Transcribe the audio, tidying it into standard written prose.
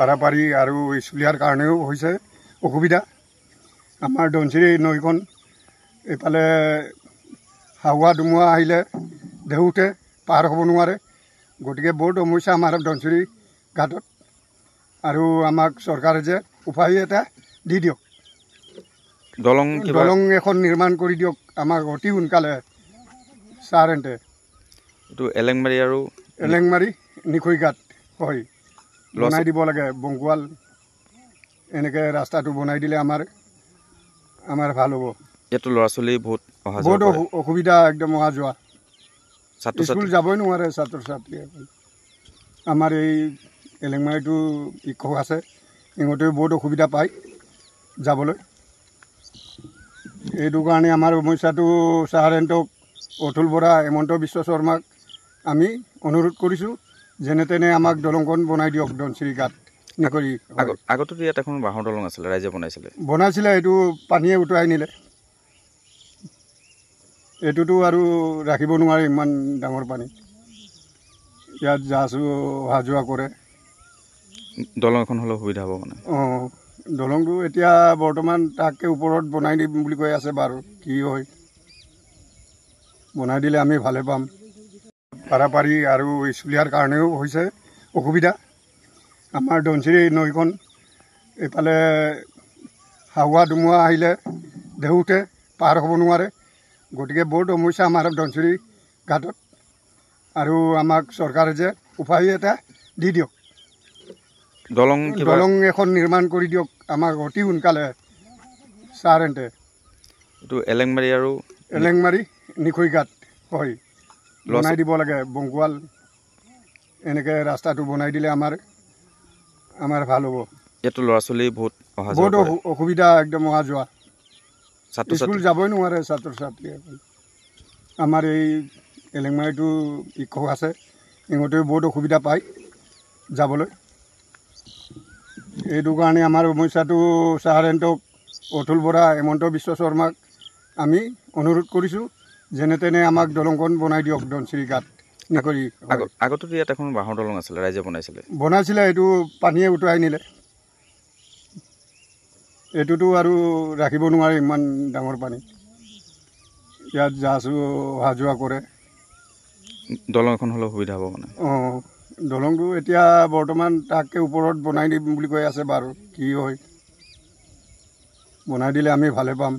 পাৰাপাৰি আৰু স্কুলীয়াৰ কাৰণেও হৈছে অসুবিধা। আমাৰ ধনশিৰি নৈখন এইফালে হাৱা ধুমুহা আহিলে ঢেউতে পাৰ হ'ব নোৱাৰে, গতিকে বহুত সমস্যা আমাৰ ধনশিৰি ঘাটত। আৰু আমাক চৰকাৰে যে উপায় এটা দি দিয়ক, দলং এখন নিৰ্মাণ কৰি দিয়ক আমাক অতি সোনকালে ছাৰহেঁতে। এইটো এলেংমাৰী নিখৈঘাট হয়, বনাই দিব লাগে। বংকুৱাল এনেকৈ ৰাস্তাটো বনাই দিলে আমাৰ ভাল হ'ব। ইয়াতো ল'ৰা ছোৱালী বহুত অসুবিধা, একদম অহা যোৱা, স্কুল যাবই নোৱাৰে ছাত্ৰ ছাত্ৰী। আমাৰ এই এলেংমাৰীটো শিক্ষক আছে, সিহঁতেও বহুত অসুবিধা পায় যাবলৈ। এইটো কাৰণে আমাৰ সমস্যাটো ছাৰহেঁতক, অতুল বৰা, হেমন্ত বিশ্ব শৰ্মাক আমি অনুৰোধ কৰিছোঁ, যেনে তেনে আমাক দলংখন বনাই দিয়ক ধনশিৰি ঘাট নিকৰি। আগতো ইয়াত এখন বাঁহৰ দলং আছিলে, ৰাইজে বনাইছিলে, এইটো পানীয়ে উটুৱাই নিলে। এইটোতো আৰু ৰাখিব নোৱাৰে, ইমান ডাঙৰ পানী। ইয়াত জাহাজো অহা যোৱা কৰে। দলং এখন হ'লে সুবিধা হ'ব মানে। দলংটো এতিয়া বৰ্তমান তাকে ওপৰত বনাই দিম বুলি কৈ আছে, বাৰু কি হয়, বনাই দিলে আমি ভালে পাম। পাৰাপাৰি আৰু স্কুলীয়াৰ কাৰণেও হৈছে অসুবিধা। আমাৰ ধনশিৰি নৈখন এইফালে হাৱা ধুমুহা আহিলে ঢেউতে পাৰ হ'ব নোৱাৰে, গতিকে বহুত সমস্যা আমাৰ ধনশিৰি ঘাটত। আৰু আমাক চৰকাৰে যে উপায় এটা দি দিয়ক, দলং এখন নিৰ্মাণ কৰি দিয়ক আমাক অতি সোনকালে ছাৰহেঁতে। এইটো এলেংমাৰী নিখৈঘাট হয়, বনাই দিব লাগে। বংকুৱাল এনেকৈ ৰাস্তাটো বনাই দিলে আমাৰ ভাল হ'ব। ইয়াতো ল'ৰা ছোৱালী বহুত অসুবিধা, একদম অহা যোৱা, স্কুল যাবই নোৱাৰে ছাত্ৰ ছাত্ৰী। আমাৰ এই এলেংমাৰীটো শিক্ষক আছে, সিহঁতেও বহুত অসুবিধা পায় যাবলৈ। এইটো কাৰণে আমাৰ সমস্যাটো ছাৰহেঁতক, অতুল বৰা, হেমন্ত বিশ্ব শৰ্মাক আমি অনুৰোধ কৰিছোঁ, যেনে তেনে আমাক দলংখন বনাই দিয়ক ধনশিৰি ঘাট নিকৰি। আগতো ইয়াত এখন বাঁহৰ দলং আছিলে, ৰাইজে বনাইছিলে, এইটো পানীয়ে উটুৱাই নিলে। এইটোতো আৰু ৰাখিব নোৱাৰে, ইমান ডাঙৰ পানী। ইয়াত জাহাজো অহা যোৱা কৰে। দলং এখন হ'লে সুবিধা হ'ব মানে। দলংটো এতিয়া বৰ্তমান তাকে ওপৰত বনাই দিম বুলি কৈ আছে, বাৰু কি হয়, বনাই দিলে আমি ভালে পাম।